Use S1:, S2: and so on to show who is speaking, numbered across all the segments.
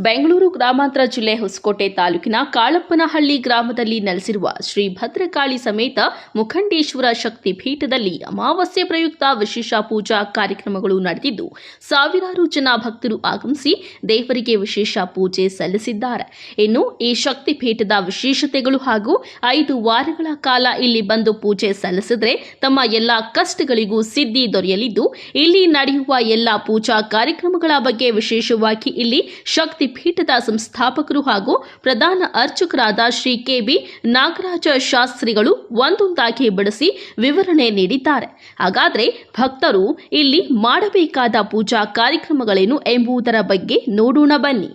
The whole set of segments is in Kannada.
S1: ಬೆಂಗಳೂರು ಗ್ರಾಮಾಂತರ ಜಿಲ್ಲೆ ಹೊಸಕೋಟೆ ತಾಲೂಕಿನ ಕಾಳಪ್ಪನಹಳ್ಳಿ ಗ್ರಾಮದಲ್ಲಿ ನೆಲೆಸಿರುವ ಶ್ರೀ ಭದ್ರಕಾಳಿ ಸಮೇತ ಮುಖಂಡೇಶ್ವರ ಶಕ್ತಿ ಪೀಠದಲ್ಲಿ ಅಮಾವಾಸ್ಯೆ ಪ್ರಯುಕ್ತ ವಿಶೇಷ ಪೂಜಾ ಕಾರ್ಯಕ್ರಮಗಳು ನಡೆದಿದ್ದು ಸಾವಿರಾರು ಜನ ಭಕ್ತರು ಆಗಮಿಸಿ ದೇವರಿಗೆ ವಿಶೇಷ ಪೂಜೆ ಸಲ್ಲಿಸಿದ್ದಾರೆ. ಇನ್ನು ಈ ಶಕ್ತಿ ಪೀಠದ ವಿಶೇಷತೆಗಳು ಹಾಗೂ 5 ವಾರಗಳ ಕಾಲ ಇಲ್ಲಿ ಬಂದು ಪೂಜೆ ಸಲ್ಲಿಸಿದರೆ ತಮ್ಮ ಎಲ್ಲ ಕಷ್ಟಗಳಿಗೂ ಸಿದ್ಧಿ ದೊರೆಯಲಿದ್ದು, ಇಲ್ಲಿ ನಡೆಯುವ ಎಲ್ಲ ಪೂಜಾ ಕಾರ್ಯಕ್ರಮಗಳ ಬಗ್ಗೆ ವಿಶೇಷವಾಗಿ ಇಲ್ಲಿ ಶಕ್ತಿ ಪೀಠದ ಸಂಸ್ಥಾಪಕರು ಹಾಗೂ ಪ್ರಧಾನ ಅರ್ಚಕರಾದ ಶ್ರೀ ಕೆ.ಬಿ. ನಾಗರಾಜ ಶಾಸ್ತ್ರಿಗಳು ಒಂದೊಂದಾಗಿ ಬಿಡಿಸಿ ವಿವರಣೆ ನೀಡಿದ್ದಾರೆ. ಹಾಗಾದರೆ ಭಕ್ತರು ಇಲ್ಲಿ ಮಾಡಬೇಕಾದ ಪೂಜಾ ಕಾರ್ಯಕ್ರಮಗಳೇನು ಎಂಬುದರ ಬಗ್ಗೆ ನೋಡೋಣ ಬನ್ನಿ.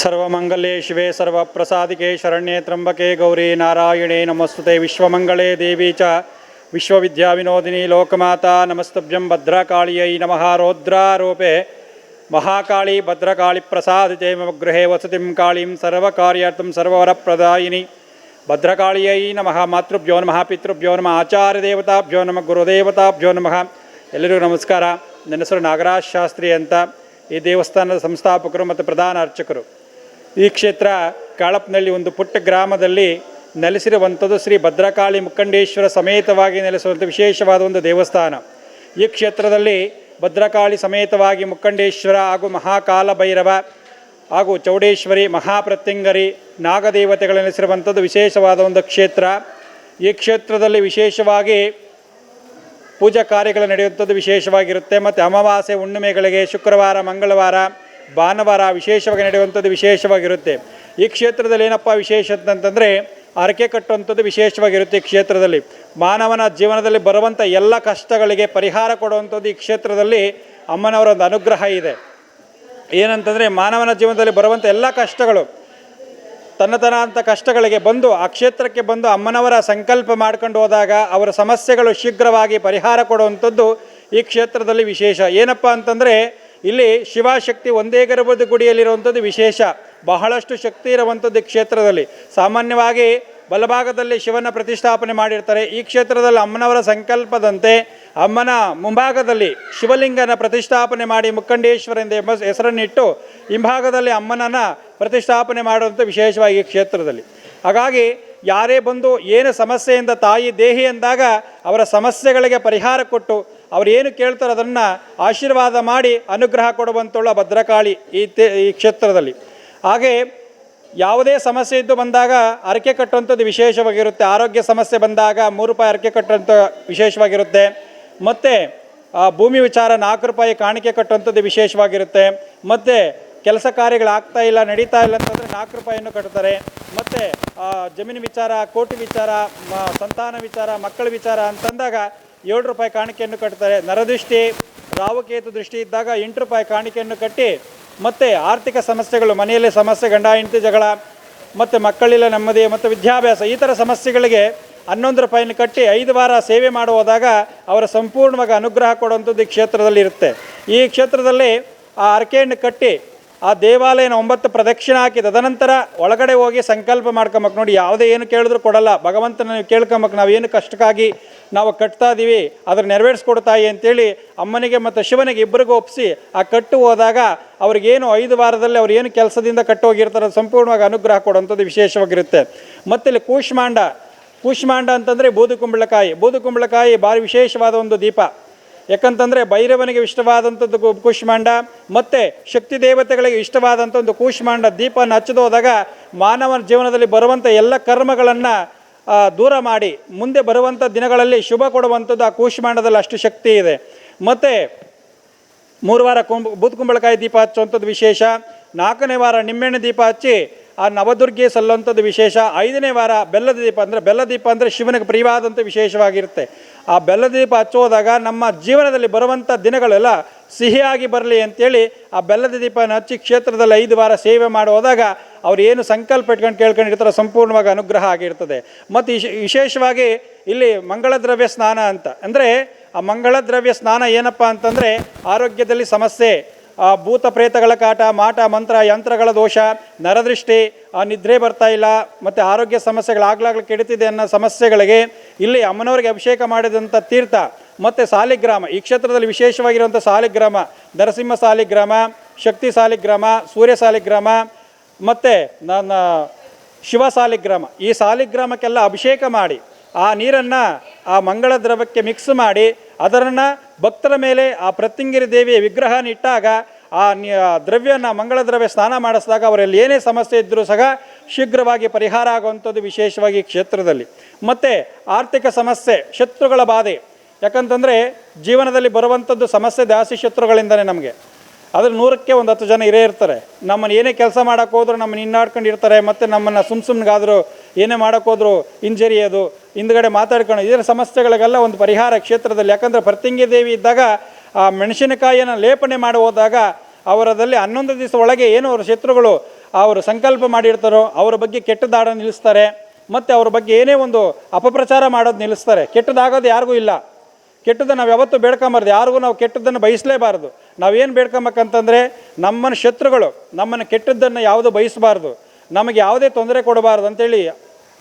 S2: सर्वमंगले शिवे सर्वप्रसादिके शरण्ये त्र्यंबके गौरी नारायणे नमस्तुते. विश्वमंगले देवी च विश्वविद्याविनोदिनी लोकमाता नमस्तभ्यं. भद्रकाळ्यै नमः. रौद्रारोपे महाकाली भद्रकाली प्रसादिते मम गृहे वसतिं कालीं सर्वकार्यार्थं सर्ववरप्रदायिनी भद्रकाळ्यै नमः. मातृभ्यो नमः, पितृभ्यो नमः, आचार्यदेवताभ्यो नमः, गुरुदेवताभ्यो नमः. ಎಲ್ಲರಿಗೂ ನಮಸ್ಕಾರ. ನನ್ನ ಹೆಸರು ನಾಗರಾಜ್ ಶಾಸ್ತ್ರಿ ಅಂತ. ಈ ದೇವಸ್ಥಾನದ ಸಂಸ್ಥಾಪಕರು ಮತ್ತು ಪ್ರಧಾನ ಅರ್ಚಕರು. ಈ ಕ್ಷೇತ್ರ ಕಾಳಪ್ಪನಹಳ್ಳಿ ಒಂದು ಪುಟ್ಟ ಗ್ರಾಮದಲ್ಲಿ ನೆಲೆಸಿರುವಂಥದ್ದು ಶ್ರೀ ಭದ್ರಕಾಳಿ ಮುಖಂಡೇಶ್ವರ ಸಮೇತವಾಗಿ ನೆಲೆಸುವಂಥ ವಿಶೇಷವಾದ ಒಂದು ದೇವಸ್ಥಾನ. ಈ ಕ್ಷೇತ್ರದಲ್ಲಿ ಭದ್ರಕಾಳಿ ಸಮೇತವಾಗಿ ಮುಖಂಡೇಶ್ವರ ಹಾಗೂ ಮಹಾಕಾಲ ಭೈರವ ಹಾಗೂ ಚೌಡೇಶ್ವರಿ ಮಹಾಪ್ರತ್ಯಂಗರಿ ನಾಗದೇವತೆಗಳು ನೆಲೆಸಿರುವಂಥದ್ದು ವಿಶೇಷವಾದ ಒಂದು ಕ್ಷೇತ್ರ. ಈ ಕ್ಷೇತ್ರದಲ್ಲಿ ವಿಶೇಷವಾಗಿ ಪೂಜಾ ಕಾರ್ಯಗಳು ನಡೆಯುವಂಥದ್ದು ವಿಶೇಷವಾಗಿರುತ್ತೆ. ಮತ್ತು ಅಮಾವಾಸ್ಯೆ ಹುಣ್ಣಿಮೆಗಳಿಗೆ ಶುಕ್ರವಾರ, ಮಂಗಳವಾರ, ಭಾನುವಾರ ವಿಶೇಷವಾಗಿ ನಡೆಯುವಂಥದ್ದು ವಿಶೇಷವಾಗಿರುತ್ತೆ. ಈ ಕ್ಷೇತ್ರದಲ್ಲಿ ಏನಪ್ಪ ವಿಶೇಷ ಅಂತಂತಂದರೆ ಹರಕೆ ಕಟ್ಟುವಂಥದ್ದು ವಿಶೇಷವಾಗಿರುತ್ತೆ. ಈ ಕ್ಷೇತ್ರದಲ್ಲಿ ಮಾನವನ ಜೀವನದಲ್ಲಿ ಬರುವಂಥ ಎಲ್ಲ ಕಷ್ಟಗಳಿಗೆ ಪರಿಹಾರ ಕೊಡುವಂಥದ್ದು ಈ ಕ್ಷೇತ್ರದಲ್ಲಿ ಅಮ್ಮನವರ ಒಂದು ಅನುಗ್ರಹ ಇದೆ. ಏನಂತಂದರೆ ಮಾನವನ ಜೀವನದಲ್ಲಿ ಬರುವಂಥ ಎಲ್ಲ ಕಷ್ಟಗಳು ತನ್ನತನ ಕಷ್ಟಗಳಿಗೆ ಬಂದು ಆ ಕ್ಷೇತ್ರಕ್ಕೆ ಬಂದು ಅಮ್ಮನವರ ಸಂಕಲ್ಪ ಮಾಡ್ಕೊಂಡು ಹೋದಾಗ ಅವರ ಸಮಸ್ಯೆಗಳು ಶೀಘ್ರವಾಗಿ ಪರಿಹಾರ ಕೊಡುವಂಥದ್ದು ಈ ಕ್ಷೇತ್ರದಲ್ಲಿ ವಿಶೇಷ. ಏನಪ್ಪ ಅಂತಂದರೆ ಇಲ್ಲಿ ಶಿವಶಕ್ತಿ ಒಂದೇ ಗರ್ಭದ ಗುಡಿಯಲ್ಲಿರುವಂಥದ್ದು ವಿಶೇಷ. ಬಹಳಷ್ಟು ಶಕ್ತಿ ಇರುವಂಥದ್ದು ಈ ಕ್ಷೇತ್ರದಲ್ಲಿ. ಸಾಮಾನ್ಯವಾಗಿ ಬಲಭಾಗದಲ್ಲಿ ಶಿವನ ಪ್ರತಿಷ್ಠಾಪನೆ ಮಾಡಿರ್ತಾರೆ. ಈ ಕ್ಷೇತ್ರದಲ್ಲಿ ಅಮ್ಮನವರ ಸಂಕಲ್ಪದಂತೆ ಅಮ್ಮನ ಮುಂಭಾಗದಲ್ಲಿ ಶಿವಲಿಂಗನ ಪ್ರತಿಷ್ಠಾಪನೆ ಮಾಡಿ ಮುಖಂಡೇಶ್ವರ ಎಂಬ ಹೆಸರನ್ನಿಟ್ಟು ಹಿಂಭಾಗದಲ್ಲಿ ಅಮ್ಮನನ್ನು ಪ್ರತಿಷ್ಠಾಪನೆ ಮಾಡುವಂಥ ವಿಶೇಷವಾಗಿ ಈ ಕ್ಷೇತ್ರದಲ್ಲಿ. ಹಾಗಾಗಿ ಯಾರೇ ಬಂದು ಏನು ಸಮಸ್ಯೆಯಿಂದ ತಾಯಿ ದೇಹಿ ಎಂದಾಗ ಅವರ ಸಮಸ್ಯೆಗಳಿಗೆ ಪರಿಹಾರ ಕೊಟ್ಟು ಅವರು ಏನು ಕೇಳ್ತಾರೋ ಅದನ್ನು ಆಶೀರ್ವಾದ ಮಾಡಿ ಅನುಗ್ರಹ ಕೊಡುವಂಥವಳು ಭದ್ರಕಾಳಿ ಈ ಕ್ಷೇತ್ರದಲ್ಲಿ. ಹಾಗೆ ಯಾವುದೇ ಸಮಸ್ಯೆ ಇದ್ದು ಬಂದಾಗ ಹರಕೆ ಕಟ್ಟುವಂಥದ್ದು ವಿಶೇಷವಾಗಿರುತ್ತೆ. ಆರೋಗ್ಯ ಸಮಸ್ಯೆ ಬಂದಾಗ 3 ರೂಪಾಯಿ ಹರಕೆ ಕಟ್ಟುವಂಥ ವಿಶೇಷವಾಗಿರುತ್ತೆ. ಮತ್ತು ಭೂಮಿ ವಿಚಾರ 4 ರೂಪಾಯಿ ಕಾಣಿಕೆ ಕಟ್ಟುವಂಥದ್ದು ವಿಶೇಷವಾಗಿರುತ್ತೆ. ಮತ್ತು ಕೆಲಸ ಕಾರ್ಯಗಳಾಗ್ತಾ ಇಲ್ಲ, ನಡೀತಾ ಇಲ್ಲ ಅಂತಂದರೆ 4 ರೂಪಾಯಿಯನ್ನು ಕಟ್ತಾರೆ. ಮತ್ತು ಜಮೀನು ವಿಚಾರ, ಕೋಟಿ ವಿಚಾರ, ಸಂತಾನ ವಿಚಾರ, ಮಕ್ಕಳ ವಿಚಾರ ಅಂತಂದಾಗ 7 ರೂಪಾಯಿ ಕಾಣಿಕೆಯನ್ನು ಕಟ್ತಾರೆ. ನರದೃಷ್ಟಿ, ರಾಹುಕೇತು ದೃಷ್ಟಿ ಇದ್ದಾಗ 8 ರೂಪಾಯಿ ಕಾಣಿಕೆಯನ್ನು ಕಟ್ಟಿ, ಮತ್ತು ಆರ್ಥಿಕ ಸಮಸ್ಯೆಗಳು, ಮನೆಯಲ್ಲಿ ಸಮಸ್ಯೆ, ಗಂಡ ಹೆಂಡತಿ ಜಗಳ, ಮತ್ತು ಮಕ್ಕಳಿಲ್ಲ ನೆಮ್ಮದಿ ಮತ್ತು ವಿದ್ಯಾಭ್ಯಾಸ, ಈ ಥರ ಸಮಸ್ಯೆಗಳಿಗೆ 11 ರೂಪಾಯಿಯನ್ನು ಕಟ್ಟಿ 5 ವಾರ ಸೇವೆ ಮಾಡುವುದಾಗ ಅವರ ಸಂಪೂರ್ಣವಾಗಿ ಅನುಗ್ರಹ ಕೊಡುವಂಥದ್ದು ಈ ಕ್ಷೇತ್ರದಲ್ಲಿ ಇರುತ್ತೆ. ಈ ಕ್ಷೇತ್ರದಲ್ಲಿ ಆ ಹರಕೆಯನ್ನು ಕಟ್ಟಿ ಆ ದೇವಾಲಯನ 9 ಪ್ರದಕ್ಷಿಣೆ ಹಾಕಿ ತದನಂತರ ಒಳಗಡೆ ಹೋಗಿ ಸಂಕಲ್ಪ ಮಾಡ್ಕೊಂಬೇಕು. ನೋಡಿ, ಯಾವುದೇ ಏನು ಕೇಳಿದ್ರು ಕೊಡಲ್ಲ. ಭಗವಂತನ ನೀವು ಕೇಳ್ಕೊಂಬೇಕು, ನಾವೇನು ಕಷ್ಟಕ್ಕಾಗಿ ನಾವು ಕಟ್ತಾ ಇದ್ದೀವಿ ಅದನ್ನು ನೆರವೇರಿಸ್ಕೊಡ್ತಾಯಿ ಅಂತೇಳಿ ಅಮ್ಮನಿಗೆ ಮತ್ತು ಶಿವನಿಗೆ ಇಬ್ಬರಿಗೂ ಒಪ್ಪಿಸಿ ಆ ಕಟ್ಟು ಹೋದಾಗ ಅವ್ರಿಗೇನು 5 ವಾರದಲ್ಲಿ ಅವ್ರು ಏನು ಕೆಲಸದಿಂದ ಕಟ್ಟು ಹೋಗಿರ್ತಾರೆ ಸಂಪೂರ್ಣವಾಗಿ ಅನುಗ್ರಹ ಕೊಡುವಂಥದ್ದು ವಿಶೇಷವಾಗಿರುತ್ತೆ. ಮತ್ತು ಇಲ್ಲಿ ಕೂಷ್ಮಾಂಡ ಅಂತಂದರೆ ಬೂದುಕುಂಬಳಕಾಯಿ ಭಾರಿ ವಿಶೇಷವಾದ ಒಂದು ದೀಪ. ಯಾಕಂತಂದರೆ ಭೈರವನಿಗೆ ಇಷ್ಟವಾದಂಥದ್ದು ಕೂಷ್ಮಾಂಡ ಮತ್ತು ಶಕ್ತಿ ದೇವತೆಗಳಿಗೆ ಇಷ್ಟವಾದಂಥ ಒಂದು ಕೂಷ್ಮಾಂಡ ದೀಪವನ್ನು ಹಚ್ಚೋದಾಗ ಮಾನವನ ಜೀವನದಲ್ಲಿ ಬರುವಂಥ ಎಲ್ಲ ಕರ್ಮಗಳನ್ನು ದೂರ ಮಾಡಿ ಮುಂದೆ ಬರುವಂಥ ದಿನಗಳಲ್ಲಿ ಶುಭ ಕೊಡುವಂಥದ್ದು ಆ ಕೂಷ್ಮಾಂಡದಲ್ಲಿ ಅಷ್ಟು ಶಕ್ತಿ ಇದೆ. ಮತ್ತು 3 ವಾರ ಬೂದ್ ಕುಂಬಳಕಾಯಿ ದೀಪ ಹಚ್ಚುವಂಥದ್ದು ವಿಶೇಷ. 4ನೇ ವಾರ ನಿಂಬೆಹಣ್ಣು ದೀಪ ಹಚ್ಚಿ ಆ ನವದುರ್ಗೆ ಸಲ್ಲುವಂಥದ್ದು ವಿಶೇಷ. 5ನೇ ವಾರ ಬೆಲ್ಲದ ದೀಪ ಅಂದರೆ ಶಿವನಿಗೆ ಪ್ರಿಯವಾದಂಥ ವಿಶೇಷವಾಗಿರುತ್ತೆ. ಆ ಬೆಲ್ಲದ ದೀಪ ಹಚ್ಚೋದಾಗ ನಮ್ಮ ಜೀವನದಲ್ಲಿ ಬರುವಂಥ ದಿನಗಳೆಲ್ಲ ಸಿಹಿಯಾಗಿ ಬರಲಿ ಅಂತೇಳಿ ಆ ಬೆಲ್ಲದ ದೀಪನ ಹಚ್ಚಿ ಕ್ಷೇತ್ರದಲ್ಲಿ 5 ವಾರ ಸೇವೆ ಮಾಡೋದಾಗ ಅವ್ರು ಏನು ಸಂಕಲ್ಪ ಇಟ್ಕೊಂಡು ಕೇಳ್ಕೊಂಡಿರ್ತಾರೋ ಸಂಪೂರ್ಣವಾಗಿ ಅನುಗ್ರಹ ಆಗಿರ್ತದೆ. ಮತ್ತು ವಿಶೇಷವಾಗಿ ಇಲ್ಲಿ ಮಂಗಳ ದ್ರವ್ಯ ಸ್ನಾನ ಅಂತ ಅಂದರೆ ಆ ಮಂಗಳ ದ್ರವ್ಯ ಸ್ನಾನ ಏನಪ್ಪ ಅಂತಂದರೆ ಆರೋಗ್ಯದಲ್ಲಿ ಸಮಸ್ಯೆ, ಭೂತ ಪ್ರೇತಗಳ ಕಾಟ, ಮಾಟ ಮಂತ್ರ ಯಂತ್ರಗಳ ದೋಷ, ನರದೃಷ್ಟಿ, ನಿದ್ರೆ ಬರ್ತಾ ಇಲ್ಲ, ಮತ್ತು ಆರೋಗ್ಯ ಸಮಸ್ಯೆಗಳಾಗ್ಲಾಗ್ಲು ಕೆಡುತ್ತಿದೆ ಅನ್ನೋ ಸಮಸ್ಯೆಗಳಿಗೆ ಇಲ್ಲಿ ಅಮ್ಮನವರಿಗೆ ಅಭಿಷೇಕ ಮಾಡಿದಂಥ ತೀರ್ಥ ಮತ್ತು ಸಾಲಿಗ್ರಾಮ, ಈ ಕ್ಷೇತ್ರದಲ್ಲಿ ವಿಶೇಷವಾಗಿರುವಂಥ ಸಾಲಿಗ್ರಾಮ ನರಸಿಂಹ ಸಾಲಿಗ್ರಾಮ, ಶಕ್ತಿ ಸಾಲಿಗ್ರಾಮ, ಸೂರ್ಯ ಸಾಲಿಗ್ರಾಮ ಮತ್ತು ನನ್ನ ಶಿವ ಸಾಲಿಗ್ರಾಮ, ಈ ಸಾಲಿಗ್ರಾಮಕ್ಕೆಲ್ಲ ಅಭಿಷೇಕ ಮಾಡಿ ಆ ನೀರನ್ನು ಆ ಮಂಗಳ ದ್ರವ್ಯಕ್ಕೆ ಮಿಕ್ಸ್ ಮಾಡಿ ಅದನ್ನು ಭಕ್ತರ ಮೇಲೆ ಆ ಪ್ರತ್ಯಂಗಿರಿ ದೇವಿಯ ವಿಗ್ರಹನ ಇಟ್ಟಾಗ ಆ ದ್ರವ್ಯನ ಮಂಗಳ ದ್ರವ್ಯ ಸ್ನಾನ ಮಾಡಿಸಿದಾಗ ಅವರಲ್ಲಿ ಏನೇ ಸಮಸ್ಯೆ ಇದ್ದರೂ ಸಹ ಶೀಘ್ರವಾಗಿ ಪರಿಹಾರ ಆಗುವಂಥದ್ದು ವಿಶೇಷವಾಗಿ ಕ್ಷೇತ್ರದಲ್ಲಿ. ಮತ್ತು ಆರ್ಥಿಕ ಸಮಸ್ಯೆ, ಶತ್ರುಗಳ ಬಾಧೆ, ಯಾಕಂತಂದರೆ ಜೀವನದಲ್ಲಿ ಬರುವಂಥದ್ದು ಸಮಸ್ಯೆ ಜಾಸ್ತಿ ಶತ್ರುಗಳಿಂದನೇ ನಮಗೆ. ಅದ್ರ 100ಕ್ಕೆ 10 ಜನ ಇರೇ ಇರ್ತಾರೆ. ನಮ್ಮನ್ನು ಏನೇ ಕೆಲಸ ಮಾಡೋಕ್ಕೆ ಹೋದ್ರು ನಮ್ಮನ್ನು ಇನ್ನಾಡ್ಕೊಂಡಿರ್ತಾರೆ, ಮತ್ತು ನಮ್ಮನ್ನು ಸುಮ್ಮಗಾದರೂ ಏನೇ ಮಾಡೋಕ್ಕೆ ಹೋದ್ರು ಹಿಂಜರಿಯೋದು, ಹಿಂದ್ಗಡೆ ಮಾತಾಡ್ಕೊಂಡು ಇದರ ಸಮಸ್ಯೆಗಳಿಗೆಲ್ಲ ಒಂದು ಪರಿಹಾರ ಕ್ಷೇತ್ರದಲ್ಲಿ. ಯಾಕಂದರೆ ಪ್ರತ್ಯಂಗಿ ದೇವಿ ಇದ್ದಾಗ ಆ ಮೆಣಸಿನಕಾಯಿಯನ್ನು ಲೇಪನೆ ಮಾಡಿ ಹೋದಾಗ ಅವರದಲ್ಲಿ 11 ದಿವಸ ಒಳಗೆ ಏನು ಅವರ ಶತ್ರುಗಳು ಅವರು ಸಂಕಲ್ಪ ಮಾಡಿರ್ತಾರೋ ಅವರ ಬಗ್ಗೆ ಕೆಟ್ಟದಾಡೋದು ನಿಲ್ಲಿಸ್ತಾರೆ, ಮತ್ತು ಅವ್ರ ಬಗ್ಗೆ ಏನೇ ಒಂದು ಅಪಪ್ರಚಾರ ಮಾಡೋದು ನಿಲ್ಲಿಸ್ತಾರೆ. ಕೆಟ್ಟದಾಗೋದು ಯಾರಿಗೂ ಇಲ್ಲ. ಕೆಟ್ಟದ್ದು ನಾವು ಯಾವತ್ತೂ ಬೇಡ್ಕೊಂಬಾರ್ದು, ಯಾರಿಗೂ ನಾವು ಕೆಟ್ಟದ್ದನ್ನು ಬಯಸಲೇಬಾರ್ದು. ನಾವೇನು ಬೇಡ್ಕೊಂಬೇಕಂತಂದರೆ ನಮ್ಮನ್ನು ಶತ್ರುಗಳು ನಮ್ಮನ್ನು ಕೆಟ್ಟದ್ದನ್ನು ಯಾವುದೂ ಬಯಸಬಾರ್ದು, ನಮಗೆ ಯಾವುದೇ ತೊಂದರೆ ಕೊಡಬಾರ್ದು ಅಂತೇಳಿ,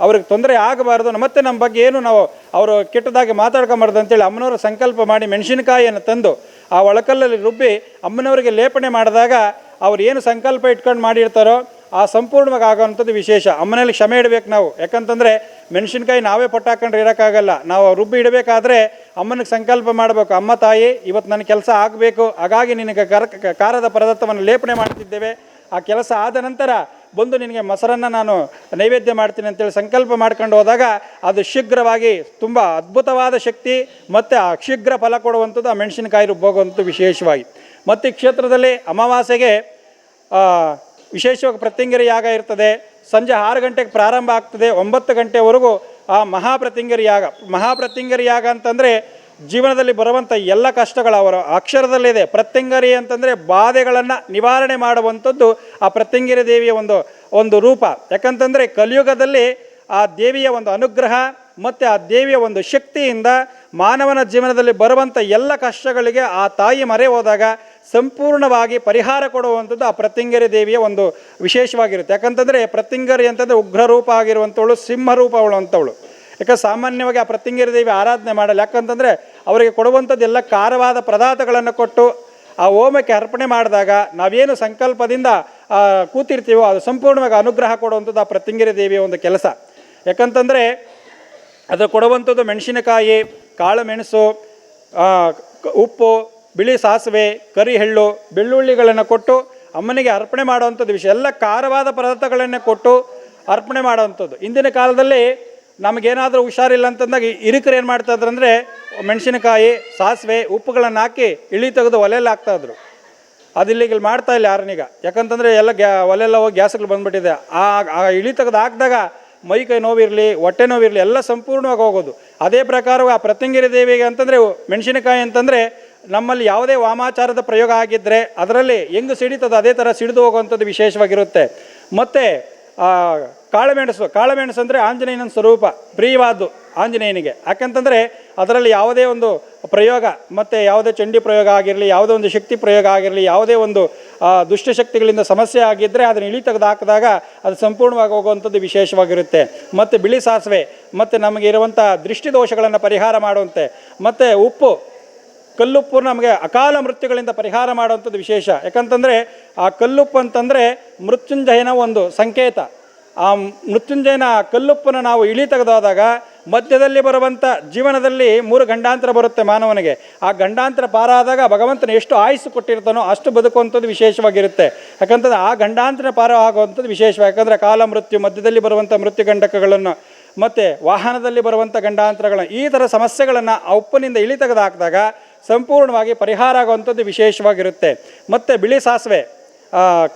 S2: ಅವ್ರಿಗೆ ತೊಂದರೆ ಆಗಬಾರ್ದು, ಮತ್ತು ನಮ್ಮ ಬಗ್ಗೆ ಏನು ನಾವು ಅವರು ಕೆಟ್ಟದಾಗಿ ಮಾತಾಡ್ಕೊಂಬಾರ್ದು ಅಂತೇಳಿ ಅಮ್ಮನವರು ಸಂಕಲ್ಪ ಮಾಡಿ ಮೆಣಸಿನಕಾಯಿಯನ್ನು ತಂದು ಆ ಒಳಕಲ್ಲಲ್ಲಿ ರುಬ್ಬಿ ಅಮ್ಮನವರಿಗೆ ಲೇಪನೆ ಮಾಡಿದಾಗ ಅವ್ರು ಏನು ಸಂಕಲ್ಪ ಇಟ್ಕೊಂಡು ಮಾಡಿರ್ತಾರೋ ಆ ಸಂಪೂರ್ಣವಾಗಿ ಆಗೋವಂಥದ್ದು ವಿಶೇಷ. ಅಮ್ಮನಲ್ಲಿ ಕ್ಷಮೆ ಇಡಬೇಕು ನಾವು, ಯಾಕಂತಂದರೆ ಮೆಣಸಿನ್ಕಾಯಿ ನಾವೇ ಪಟ್ಟಾಕೊಂಡ್ರೆ ಇರೋಕ್ಕಾಗಲ್ಲ. ನಾವು ರುಬ್ಬಿ ಇಡಬೇಕಾದ್ರೆ ಅಮ್ಮನಿಗೆ ಸಂಕಲ್ಪ ಮಾಡಬೇಕು, ಅಮ್ಮ ತಾಯಿ ಇವತ್ತು ನನ್ನ ಕೆಲಸ ಆಗಬೇಕು, ಹಾಗಾಗಿ ನಿನಗೆ ಖಾರದ ಪದಾರ್ಥವನ್ನು ಲೇಪನೆ ಮಾಡ್ತಿದ್ದೇವೆ, ಆ ಕೆಲಸ ಆದ ನಂತರ ಬಂದು ನಿನಗೆ ಮೊಸರನ್ನು ನಾನು ನೈವೇದ್ಯ ಮಾಡ್ತೀನಿ ಅಂತೇಳಿ ಸಂಕಲ್ಪ ಮಾಡ್ಕೊಂಡು ಹೋದಾಗ ಅದು ಶೀಘ್ರವಾಗಿ ತುಂಬ ಅದ್ಭುತವಾದ ಶಕ್ತಿ ಮತ್ತು ಆ ಶೀಘ್ರ ಫಲ ಕೊಡುವಂಥದ್ದು ಆ ಮೆಣಸಿನಕಾಯಿ ರುಬ್ಬೋಗುವಂಥದ್ದು ವಿಶೇಷವಾಗಿ. ಮತ್ತು ಈ ಕ್ಷೇತ್ರದಲ್ಲಿ ಅಮಾವಾಸ್ಯೆಗೆ ವಿಶೇಷವಾಗಿ ಪ್ರತ್ಯಂಗಿರಿ ಯಾಗ ಇರ್ತದೆ. ಸಂಜೆ 6 ಗಂಟೆಗೆ ಪ್ರಾರಂಭ ಆಗ್ತದೆ, 9 ಗಂಟೆವರೆಗೂ ಆ ಮಹಾಪ್ರತ್ಯಂಗಿರಿ ಯಾಗ ಅಂತಂದರೆ ಜೀವನದಲ್ಲಿ ಬರುವಂಥ ಎಲ್ಲ ಕಷ್ಟಗಳು ಅವರ ಅಕ್ಷರದಲ್ಲಿದೆ. ಪ್ರತ್ಯಂಗಿರಿ ಅಂತಂದರೆ ಬಾಧೆಗಳನ್ನು ನಿವಾರಣೆ ಮಾಡುವಂಥದ್ದು ಆ ಪ್ರತ್ಯಂಗಿರಿ ದೇವಿಯ ಒಂದು ರೂಪ. ಯಾಕಂತಂದರೆ ಕಲಿಯುಗದಲ್ಲಿ ಆ ದೇವಿಯ ಒಂದು ಅನುಗ್ರಹ ಮತ್ತು ಆ ದೇವಿಯ ಒಂದು ಶಕ್ತಿಯಿಂದ ಮಾನವನ ಜೀವನದಲ್ಲಿ ಬರುವಂಥ ಎಲ್ಲ ಕಷ್ಟಗಳಿಗೆ ಆ ತಾಯಿ ಮೊರೆ ಹೋದಾಗ ಸಂಪೂರ್ಣವಾಗಿ ಪರಿಹಾರ ಕೊಡುವಂಥದ್ದು ಆ ಪ್ರತ್ಯಂಗಿರಿ ದೇವಿಯ ಒಂದು ವಿಶೇಷವಾಗಿರುತ್ತೆ. ಯಾಕಂತಂದರೆ ಪ್ರತ್ಯಂಗಿರಿ ಅಂತಂದರೆ ಉಗ್ರ ರೂಪ ಆಗಿರುವಂಥವಳು, ಸಿಂಹ ರೂಪವಳು ಅಂತವಳು. ಯಾಕೆ ಸಾಮಾನ್ಯವಾಗಿ ಆ ಪ್ರತ್ಯಂಗಿರಿ ದೇವಿ ಆರಾಧನೆ ಮಾಡಲ್ಲ. ಯಾಕಂತಂದರೆ ಅವರಿಗೆ ಕೊಡುವಂಥದ್ದೆಲ್ಲ ಖಾರವಾದ ಪದಾರ್ಥಗಳನ್ನು ಕೊಟ್ಟು ಆ ಹೋಮಕ್ಕೆ ಅರ್ಪಣೆ ಮಾಡಿದಾಗ ನಾವೇನು ಸಂಕಲ್ಪದಿಂದ ಕೂತಿರ್ತೀವೋ ಅದು ಸಂಪೂರ್ಣವಾಗಿ ಅನುಗ್ರಹ ಕೊಡುವಂಥದ್ದು ಆ ಪ್ರತ್ಯಂಗಿರಿ ದೇವಿಯ ಒಂದು ಕೆಲಸ. ಯಾಕಂತಂದರೆ ಅದು ಕೊಡುವಂಥದ್ದು ಮೆಣಸಿನಕಾಯಿ, ಕಾಳು ಮೆಣಸು, ಉಪ್ಪು, ಬಿಳಿ ಸಾಸಿವೆ, ಕರಿ ಎಳ್ಳು, ಬೆಳ್ಳುಳ್ಳಿಗಳನ್ನು ಕೊಟ್ಟು ಅಮ್ಮನಿಗೆ ಅರ್ಪಣೆ ಮಾಡುವಂಥದ್ದು ವಿಷಯ. ಎಲ್ಲ ಖಾರವಾದ ಪದಾರ್ಥಗಳನ್ನೇ ಕೊಟ್ಟು ಅರ್ಪಣೆ ಮಾಡುವಂಥದ್ದು. ಇಂದಿನ ಕಾಲದಲ್ಲಿ ನಮಗೇನಾದರೂ ಹುಷಾರಿಲ್ಲ ಅಂತಂದಾಗ ಹಿರಿಕರು ಏನು ಮಾಡ್ತಾಯಿದ್ರು ಅಂದರೆ ಮೆಣಸಿನಕಾಯಿ, ಸಾಸಿವೆ, ಉಪ್ಪುಗಳನ್ನು ಹಾಕಿ ಇಳಿ ತೆಗೆದು ಒಲೆಯಲ್ಲಿ ಹಾಕ್ತಾಯಿದ್ರು. ಅದು ಇಲ್ಲಿಗೆ ಮಾಡ್ತಾಯಿಲ್ಲ ಯಾರನ್ನೀಗ. ಯಾಕಂತಂದರೆ ಎಲ್ಲ ಒಲೆಲ್ಲ ಹೋಗಿ ಗ್ಯಾಸ್ಗಳು ಬಂದುಬಿಟ್ಟಿದೆ. ಆ ಇಳಿ ತೆಗೆದು ಹಾಕಿದಾಗ ಮೈ ಕೈ ನೋವಿರಲಿ, ಹೊಟ್ಟೆ ನೋವಿರಲಿ ಎಲ್ಲ ಸಂಪೂರ್ಣವಾಗಿ ಹೋಗೋದು. ಅದೇ ಪ್ರಕಾರವಾಗಿ ಆ ಪ್ರತ್ಯಂಗಿರಿ ದೇವಿಗೆ ಅಂತಂದರೆ ಮೆಣಸಿನಕಾಯಿ ಅಂತಂದರೆ ನಮ್ಮಲ್ಲಿ ಯಾವುದೇ ವಾಮಾಚಾರದ ಪ್ರಯೋಗ ಆಗಿದ್ದರೆ ಅದರಲ್ಲಿ ಹೆಂಗೆ ಸಿಡಿತದೋ ಅದೇ ಥರ ಸಿಡಿದು ಹೋಗುವಂಥದ್ದು ವಿಶೇಷವಾಗಿರುತ್ತೆ. ಮತ್ತು ಕಾಳುಮೆಣಸು ಅಂದರೆ ಆಂಜನೇಯನ ಸ್ವರೂಪ, ಪ್ರಿಯವಾದ್ದು ಆಂಜನೇಯನಿಗೆ. ಯಾಕಂತಂದರೆ ಅದರಲ್ಲಿ ಯಾವುದೇ ಒಂದು ಪ್ರಯೋಗ ಮತ್ತು ಯಾವುದೇ ಚಂಡಿ ಪ್ರಯೋಗ ಆಗಿರಲಿ, ಯಾವುದೇ ಒಂದು ಶಕ್ತಿ ಪ್ರಯೋಗ ಆಗಿರಲಿ, ಯಾವುದೇ ಒಂದು ದುಷ್ಟಶಕ್ತಿಗಳಿಂದ ಸಮಸ್ಯೆ ಆಗಿದ್ದರೆ ಅದನ್ನು ಇಳಿ ತೆಗೆದು ಹಾಕಿದಾಗ ಅದು ಸಂಪೂರ್ಣವಾಗಿ ಹೋಗುವಂಥದ್ದು ವಿಶೇಷವಾಗಿರುತ್ತೆ. ಮತ್ತು ಬಿಳಿ ಸಾಸಿವೆ ಮತ್ತು ನಮಗೆ ಇರುವಂಥ ದೃಷ್ಟಿದೋಷಗಳನ್ನು ಪರಿಹಾರ ಮಾಡುವಂತೆ, ಮತ್ತು ಉಪ್ಪು, ಕಲ್ಲುಪ್ಪು ನಮಗೆ ಅಕಾಲ ಮೃತ್ಯುಗಳಿಂದ ಪರಿಹಾರ ಮಾಡುವಂಥದ್ದು ವಿಶೇಷ. ಯಾಕಂತಂದರೆ ಆ ಕಲ್ಲುಪ್ಪು ಅಂತಂದರೆ ಮೃತ್ಯುಂಜಯನ ಒಂದು ಸಂಕೇತ. ಆ ಮೃತ್ಯುಂಜಯನ ಕಲ್ಲುಪ್ಪನ್ನು ನಾವು ಇಳಿ ತೆಗೆದೋದಾಗ ಮಧ್ಯದಲ್ಲಿ ಬರುವಂಥ ಜೀವನದಲ್ಲಿ 3 ಗಂಡಾಂತರ ಬರುತ್ತೆ ಮಾನವನಿಗೆ. ಆ ಗಂಡಾಂತರ ಪಾರಾದಾಗ ಭಗವಂತನ ಎಷ್ಟು ಆಯುಸ್ಸು ಕೊಟ್ಟಿರ್ತಾನೋ ಅಷ್ಟು ಬದುಕುವಂಥದ್ದು ವಿಶೇಷವಾಗಿರುತ್ತೆ. ಯಾಕಂತಂದರೆ ಆ ಗಂಡಾಂತರ ಪಾರ ಆಗುವಂಥದ್ದು ವಿಶೇಷವಾಗಿ. ಯಾಕಂದರೆ ಕಾಲ ಮೃತ್ಯು, ಮಧ್ಯದಲ್ಲಿ ಬರುವಂಥ ಮೃತ್ಯುಗಂಡಕಗಳನ್ನು ಮತ್ತು ವಾಹನದಲ್ಲಿ ಬರುವಂಥ ಗಂಡಾಂತರಗಳನ್ನು ಈ ಥರ ಸಮಸ್ಯೆಗಳನ್ನು ಆ ಉಪ್ಪಿನಿಂದ ಇಳಿ ತೆಗೆದುಹಾಕಿದಾಗ ಸಂಪೂರ್ಣವಾಗಿ ಪರಿಹಾರ ಆಗುವಂಥದ್ದು ವಿಶೇಷವಾಗಿರುತ್ತೆ. ಮತ್ತು ಬಿಳಿ ಸಾಸಿವೆ,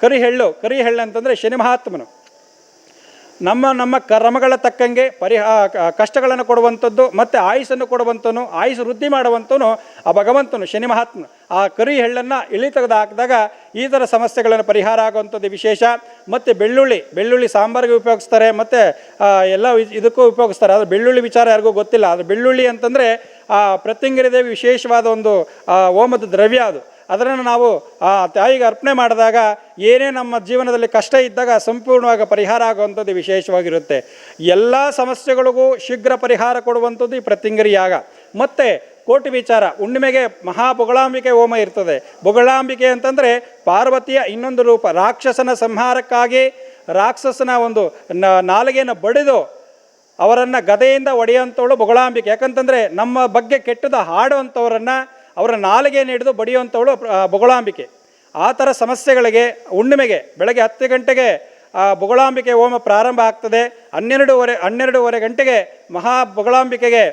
S2: ಕರಿಹೆಳ್ಳು ಅಂತಂದರೆ ಶನಿ ಮಹಾತ್ಮನು ನಮ್ಮ ಕರ್ಮಗಳ ತಕ್ಕಂಗೆ ಕಷ್ಟಗಳನ್ನು ಕೊಡುವಂಥದ್ದು ಮತ್ತು ಆಯುಷನ್ನು ಕೊಡುವಂಥನು, ಆಯುಷ್ ವೃದ್ಧಿ ಮಾಡುವಂಥನು ಆ ಭಗವಂತನು ಶನಿ ಮಹಾತ್ಮ. ಆ ಕರಿ ಎಳ್ಳನ್ನು ಇಳಿ ತೆಗೆದು ಹಾಕಿದಾಗ ಈ ಥರ ಸಮಸ್ಯೆಗಳನ್ನು ಪರಿಹಾರ ಆಗುವಂಥದ್ದು ವಿಶೇಷ. ಮತ್ತು ಬೆಳ್ಳುಳ್ಳಿ ಸಾಂಬಾರಿಗೆ ಉಪಯೋಗಿಸ್ತಾರೆ, ಮತ್ತು ಎಲ್ಲ ಇದಕ್ಕೂ ಉಪಯೋಗಿಸ್ತಾರೆ. ಆದರೆ ಬೆಳ್ಳುಳ್ಳಿ ವಿಚಾರ ಯಾರಿಗೂ ಗೊತ್ತಿಲ್ಲ. ಆದರೆ ಬೆಳ್ಳುಳ್ಳಿ ಅಂತಂದರೆ ಪ್ರತ್ಯಂಗಿರಿ ದೇವಿ ವಿಶೇಷವಾದ ಒಂದು ಹೋಮದ ದ್ರವ್ಯ ಅದು. ಅದನ್ನು ನಾವು ಆ ತಾಯಿಗೆ ಅರ್ಪಣೆ ಮಾಡಿದಾಗ ಏನೇ ನಮ್ಮ ಜೀವನದಲ್ಲಿ ಕಷ್ಟ ಇದ್ದಾಗ ಸಂಪೂರ್ಣವಾಗಿ ಪರಿಹಾರ ಆಗುವಂಥದ್ದು ವಿಶೇಷವಾಗಿರುತ್ತೆ. ಎಲ್ಲ ಸಮಸ್ಯೆಗಳಿಗೂ ಶೀಘ್ರ ಪರಿಹಾರ ಕೊಡುವಂಥದ್ದು ಈ ಪ್ರತ್ಯಂಗಿರಿ ಯಾಗ. ಮತ್ತು ಕೋಟಿ ವಿಚಾರ, ಹುಣ್ಣಿಮೆಗೆ ಮಹಾಬೊಗಳಾಂಬಿಕೆ ಹೋಮ ಇರ್ತದೆ. ಬೊಗಳಾಂಬಿಕೆ ಅಂತಂದರೆ ಪಾರ್ವತಿಯ ಇನ್ನೊಂದು ರೂಪ. ರಾಕ್ಷಸನ ಸಂಹಾರಕ್ಕಾಗಿ ರಾಕ್ಷಸನ ಒಂದು ನಾಲಿಗೆಯನ್ನು ಬಡಿದು ಅವರನ್ನು ಗದೆಯಿಂದ ಒಡೆಯುವಂಥವಳು ಬೊಗಳಾಂಬಿಕೆ. ಯಾಕಂತಂದರೆ ನಮ್ಮ ಬಗ್ಗೆ ಕೆಟ್ಟದ ಹಾಡುವಂಥವರನ್ನು ಅವರ ನಾಲಿಗೆಯನ್ನು ಹಿಡಿದು ಬಡಿಯುವಂಥವಳು ಬೊಗಳಾಂಬಿಕೆ. ಆ ಥರ ಸಮಸ್ಯೆಗಳಿಗೆ ಹುಣ್ಣಿಮೆಗೆ ಬೆಳಗ್ಗೆ 10 ಗಂಟೆಗೆ ಬೊಗಳಾಂಬಿಕೆ ಹೋಮ ಪ್ರಾರಂಭ ಆಗ್ತದೆ. 12:30 ಗಂಟೆಗೆ ಬೊಗಳಾಂಬಿಕೆಗೆ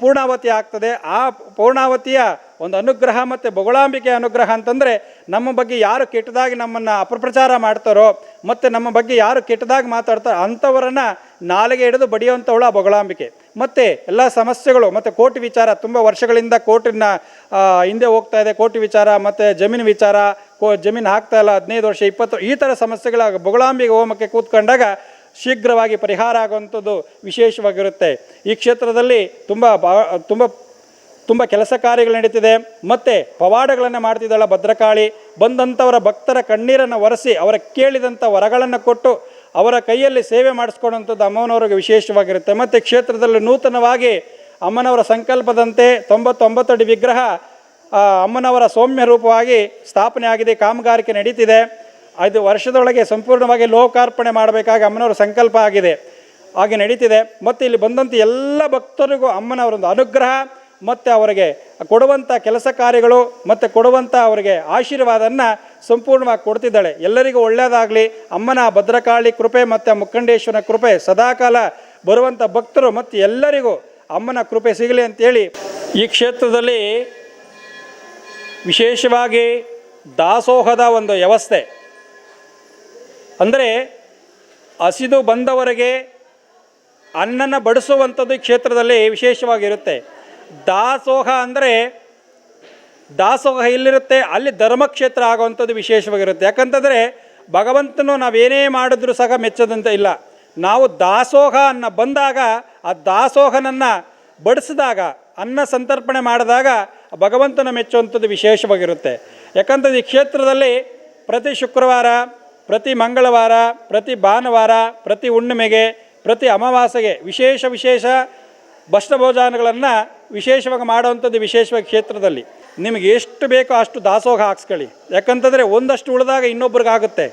S2: ಪೂರ್ಣಾವತಿ ಆಗ್ತದೆ. ಆ ಪೂರ್ಣಾವತಿಯ ಒಂದು ಅನುಗ್ರಹ ಮತ್ತು ಬೊಗಳಾಂಬಿಕೆ ಅನುಗ್ರಹ ಅಂತಂದರೆ ನಮ್ಮ ಬಗ್ಗೆ ಯಾರು ಕೆಟ್ಟದಾಗಿ ನಮ್ಮನ್ನು ಅಪಪ್ರಚಾರ ಮಾಡ್ತಾರೋ ಮತ್ತು ನಮ್ಮ ಬಗ್ಗೆ ಯಾರು ಕೆಟ್ಟದಾಗಿ ಮಾತಾಡ್ತಾರೋ ಅಂಥವರನ್ನು ನಾಲಿಗೆ ಹಿಡಿದು ಬಡಿಯುವಂಥವಳು ಆ ಬೊಗಳಾಂಬಿಕೆ. ಮತ್ತು ಎಲ್ಲ ಸಮಸ್ಯೆಗಳು ಮತ್ತು ಕೋಟಿ ವಿಚಾರ, ತುಂಬ ವರ್ಷಗಳಿಂದ ಕೋರ್ಟಿನ ಹಿಂದೆ ಹೋಗ್ತಾ ಇದೆ. ಕೋಟಿ ವಿಚಾರ ಮತ್ತು ಜಮೀನು ವಿಚಾರ, ಜಮೀನು ಆಗ್ತಾಯಿಲ್ಲ 15 ವರ್ಷ 20 ಈ ಥರ ಸಮಸ್ಯೆಗಳ ಬೊಗಳಾಂಬಿಕೆ ಹೋಮಕ್ಕೆ ಕೂತ್ಕೊಂಡಾಗ ಶೀಘ್ರವಾಗಿ ಪರಿಹಾರ ಆಗುವಂಥದ್ದು ವಿಶೇಷವಾಗಿರುತ್ತೆ. ಈ ಕ್ಷೇತ್ರದಲ್ಲಿ ತುಂಬ ಕೆಲಸ ಕಾರ್ಯಗಳು ನಡೀತಿದೆ. ಮತ್ತು ಪವಾಡಗಳನ್ನು ಮಾಡ್ತಿದ್ದಾಳೆ ಭದ್ರಕಾಳಿ. ಬಂದಂಥವರ ಭಕ್ತರ ಕಣ್ಣೀರನ್ನು ಒರೆಸಿ ಅವರ ಕೇಳಿದಂಥ ವರಗಳನ್ನು ಕೊಟ್ಟು ಅವರ ಕೈಯಲ್ಲಿ ಸೇವೆ ಮಾಡಿಸ್ಕೊಡುವಂಥದ್ದು ಅಮ್ಮನವರಿಗೆ ವಿಶೇಷವಾಗಿರುತ್ತೆ. ಮತ್ತು ಕ್ಷೇತ್ರದಲ್ಲಿ ನೂತನವಾಗಿ ಅಮ್ಮನವರ ಸಂಕಲ್ಪದಂತೆ 99 ಅಡಿ ವಿಗ್ರಹ ಅಮ್ಮನವರ ಸೌಮ್ಯ ರೂಪವಾಗಿ ಸ್ಥಾಪನೆ ಆಗಿದೆ. ಕಾಮಗಾರಿಕೆ ನಡೀತಿದೆ. 5 ವರ್ಷದೊಳಗೆ ಸಂಪೂರ್ಣವಾಗಿ ಲೋಕಾರ್ಪಣೆ ಮಾಡಬೇಕಾಗಿ ಅಮ್ಮನವರ ಸಂಕಲ್ಪ ಆಗಿದೆ, ಹಾಗೆ ನಡೀತಿದೆ. ಮತ್ತು ಇಲ್ಲಿ ಬಂದಂಥ ಎಲ್ಲ ಭಕ್ತರಿಗೂ ಅಮ್ಮನವರೊಂದು ಅನುಗ್ರಹ ಮತ್ತು ಅವರಿಗೆ ಕೊಡುವಂಥ ಕೆಲಸ ಕಾರ್ಯಗಳು ಮತ್ತು ಕೊಡುವಂಥ ಅವರಿಗೆ ಆಶೀರ್ವಾದವನ್ನು ಸಂಪೂರ್ಣವಾಗಿ ಕೊಡ್ತಿದ್ದಾಳೆ. ಎಲ್ಲರಿಗೂ ಒಳ್ಳೆಯದಾಗಲಿ. ಅಮ್ಮನ ಭದ್ರಕಾಳಿ ಕೃಪೆ ಮತ್ತು ಮುಖಂಡೇಶ್ವರನ ಕೃಪೆ ಸದಾಕಾಲ ಬರುವಂಥ ಭಕ್ತರು ಮತ್ತು ಎಲ್ಲರಿಗೂ ಅಮ್ಮನ ಕೃಪೆ ಸಿಗಲಿ ಅಂತೇಳಿ ಈ ಕ್ಷೇತ್ರದಲ್ಲಿ ವಿಶೇಷವಾಗಿ ದಾಸೋಹದ ಒಂದು ವ್ಯವಸ್ಥೆ. ಅಂದರೆ ಹಸಿದು ಬಂದವರಿಗೆ ಅನ್ನನ ಬಡಿಸುವಂಥದ್ದು ಈ ಕ್ಷೇತ್ರದಲ್ಲಿ ವಿಶೇಷವಾಗಿರುತ್ತೆ. ದಾಸೋಹ ಅಂದರೆ ದಾಸೋಹ ಎಲ್ಲಿರುತ್ತೆ ಅಲ್ಲಿ ಧರ್ಮಕ್ಷೇತ್ರ ಆಗುವಂಥದ್ದು ವಿಶೇಷವಾಗಿರುತ್ತೆ. ಯಾಕಂತಂದರೆ ಭಗವಂತನು ನಾವೇನೇ ಮಾಡಿದ್ರೂ ಸಹ ಮೆಚ್ಚದಂತ ಇಲ್ಲ. ನಾವು ದಾಸೋಹ ಅನ್ನ ಬಂದಾಗ ಆ ದಾಸೋಹನನ್ನು ಬಡಿಸಿದಾಗ ಅನ್ನ ಸಂತರ್ಪಣೆ ಮಾಡಿದಾಗ ಭಗವಂತನ ಮೆಚ್ಚುವಂಥದ್ದು ವಿಶೇಷವಾಗಿರುತ್ತೆ. ಯಾಕಂತಂದ್ರೆ ಈ ಕ್ಷೇತ್ರದಲ್ಲಿ ಪ್ರತಿ ಶುಕ್ರವಾರ, ಪ್ರತಿ ಮಂಗಳವಾರ, ಪ್ರತಿ ಭಾನುವಾರ, ಪ್ರತಿ ಹುಣ್ಣಿಮೆಗೆ, ಪ್ರತಿ ಅಮಾವಾಸ್ಯೆಗೆ ವಿಶೇಷ ಭಸ್ಮಭೋಜನಗಳನ್ನು ವಿಶೇಷವಾಗಿ ಮಾಡುವಂಥದ್ದು ವಿಶೇಷವಾಗಿ ಕ್ಷೇತ್ರದಲ್ಲಿ. ನಿಮಗೆ ಎಷ್ಟು ಬೇಕೋ ಅಷ್ಟು ದಾಸೋಹ ಹಾಕ್ಸ್ಕೊಳ್ಳಿ. ಯಾಕಂತಂದರೆ ಒಂದಷ್ಟು ಉಳಿದಾಗ ಇನ್ನೊಬ್ರಿಗಾಗುತ್ತೆ.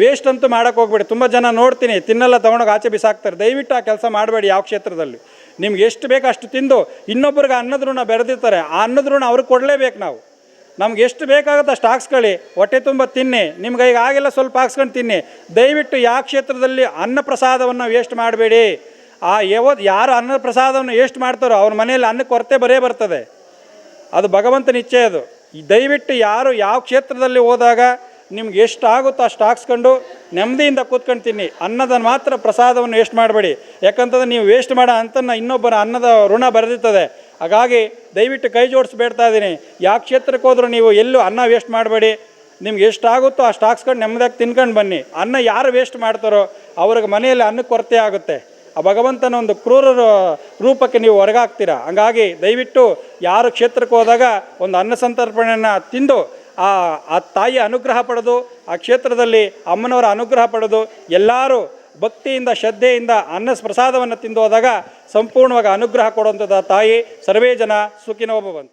S2: ವೇಸ್ಟ್ ಅಂತೂ ಮಾಡೋಕ್ಕೆ ಹೋಗ್ಬೇಡಿ. ತುಂಬ ಜನ ನೋಡ್ತೀನಿ ತಿನ್ನೆಲ್ಲ ತೊಗೊಂಡೋಗಿ ಆಚೆ ಬಿಸಾಕ್ತಾರೆ. ದಯವಿಟ್ಟು ಆ ಕೆಲಸ ಮಾಡಬೇಡಿ. ಯಾವ ಕ್ಷೇತ್ರದಲ್ಲಿ ನಿಮ್ಗೆ ಎಷ್ಟು ಬೇಕೋ ಅಷ್ಟು ತಿಂದು ಇನ್ನೊಬ್ರಿಗೆ ಅನ್ನದ ಋಣ ಬೆರೆದಿರ್ತಾರೆ. ಆ ಅನ್ನದ ಋಣ ಅವ್ರಿಗೆ ಕೊಡಲೇಬೇಕು. ನಮ್ಗೆ ಎಷ್ಟು ಬೇಕಾಗುತ್ತೆ ಅಷ್ಟು ಹಾಕ್ಸ್ಕೊಳ್ಳಿ. ಹೊಟ್ಟೆ ತುಂಬ ತಿನ್ನಿ. ನಿಮ್ಗೆ ಈಗ ಆಗಿಲ್ಲ ಸ್ವಲ್ಪ ಹಾಕ್ಸ್ಕೊಂಡು ತಿನ್ನಿ. ದಯವಿಟ್ಟು ಯಾವ ಕ್ಷೇತ್ರದಲ್ಲಿ ಅನ್ನ ಪ್ರಸಾದವನ್ನು ವೇಸ್ಟ್ ಮಾಡಬೇಡಿ. ಯಾರು ಅನ್ನ ಪ್ರಸಾದವನ್ನು ವೇಸ್ಟ್ ಮಾಡ್ತಾರೋ ಅವ್ರ ಮನೆಯಲ್ಲಿ ಅನ್ನಕ್ಕೆ ಕೊರತೆ ಬರ್ತದೆ. ಅದು ಭಗವಂತನ ಇಚ್ಛೆ. ಅದು ದಯವಿಟ್ಟು ಯಾರು ಯಾವ ಕ್ಷೇತ್ರದಲ್ಲಿ ಹೋದಾಗ ನಿಮ್ಗೆ ಎಷ್ಟು ಆಗುತ್ತೋ ಅಷ್ಟು ಹಾಕ್ಸ್ಕೊಂಡು ನೆಮ್ಮದಿಯಿಂದ ಕೂತ್ಕೊಂಡು ತಿನ್ನಿ. ಅನ್ನದ ಮಾತ್ರ ಪ್ರಸಾದವನ್ನು ವೇಸ್ಟ್ ಮಾಡಬೇಡಿ. ಯಾಕಂತಂದ್ರೆ ನೀವು ವೇಸ್ಟ್ ಮಾಡೋ ಅಂತನ್ನ ಇನ್ನೊಬ್ಬರ ಅನ್ನದ ಋಣ ಬರೆದಿರ್ತದೆ. ಹಾಗಾಗಿ ದಯವಿಟ್ಟು ಕೈ ಜೋಡಿಸಿ ಬೇಡ್ತಾ ಇದ್ದೀನಿ, ಯಾವ ಕ್ಷೇತ್ರಕ್ಕೆ ಹೋದರೂ ನೀವು ಎಲ್ಲೂ ಅನ್ನ ವೇಸ್ಟ್ ಮಾಡಬೇಡಿ. ನಿಮ್ಗೆ ಎಷ್ಟು ಆಗುತ್ತೋ ಅಷ್ಟು ಹಾಕ್ಸ್ಕೊಂಡು ನೆಮ್ಮದಿಯಾಗಿ ತಿನ್ಕೊಂಡು ಬನ್ನಿ. ಅನ್ನ ಯಾರು ವೇಸ್ಟ್ ಮಾಡ್ತಾರೋ ಅವ್ರಿಗೆ ಮನೆಯಲ್ಲಿ ಅನ್ನಕ್ಕೆ ಕೊರತೆ ಆಗುತ್ತೆ. ಆ ಭಗವಂತನ ಒಂದು ಕ್ರೂರ ರೂಪಕ್ಕೆ ನೀವು ಹೊರಗಾಗ್ತೀರಾ. ಹಂಗಾಗಿ ದಯವಿಟ್ಟು ಯಾರು ಕ್ಷೇತ್ರಕ್ಕೆ ಹೋದಾಗ ಒಂದು ಅನ್ನ ಸಂತರ್ಪಣೆಯನ್ನು ತಿಂದು ಆ ತಾಯಿಯ ಅನುಗ್ರಹ ಪಡೆದು ಆ ಕ್ಷೇತ್ರದಲ್ಲಿ ಅಮ್ಮನವರ ಅನುಗ್ರಹ ಪಡೆದು ಎಲ್ಲರೂ ಭಕ್ತಿಯಿಂದ ಶ್ರದ್ಧೆಯಿಂದ ಅನ್ನ ಪ್ರಸಾದವನ್ನು ತಿಂದು ಹೋದಾಗ ಸಂಪೂರ್ಣವಾಗಿ ಅನುಗ್ರಹ ಕೊಡುವಂಥದ್ದು ತಾಯಿ. ಸರ್ವೇ ಜನ ಸುಖಿನೋ ಭವಂತು.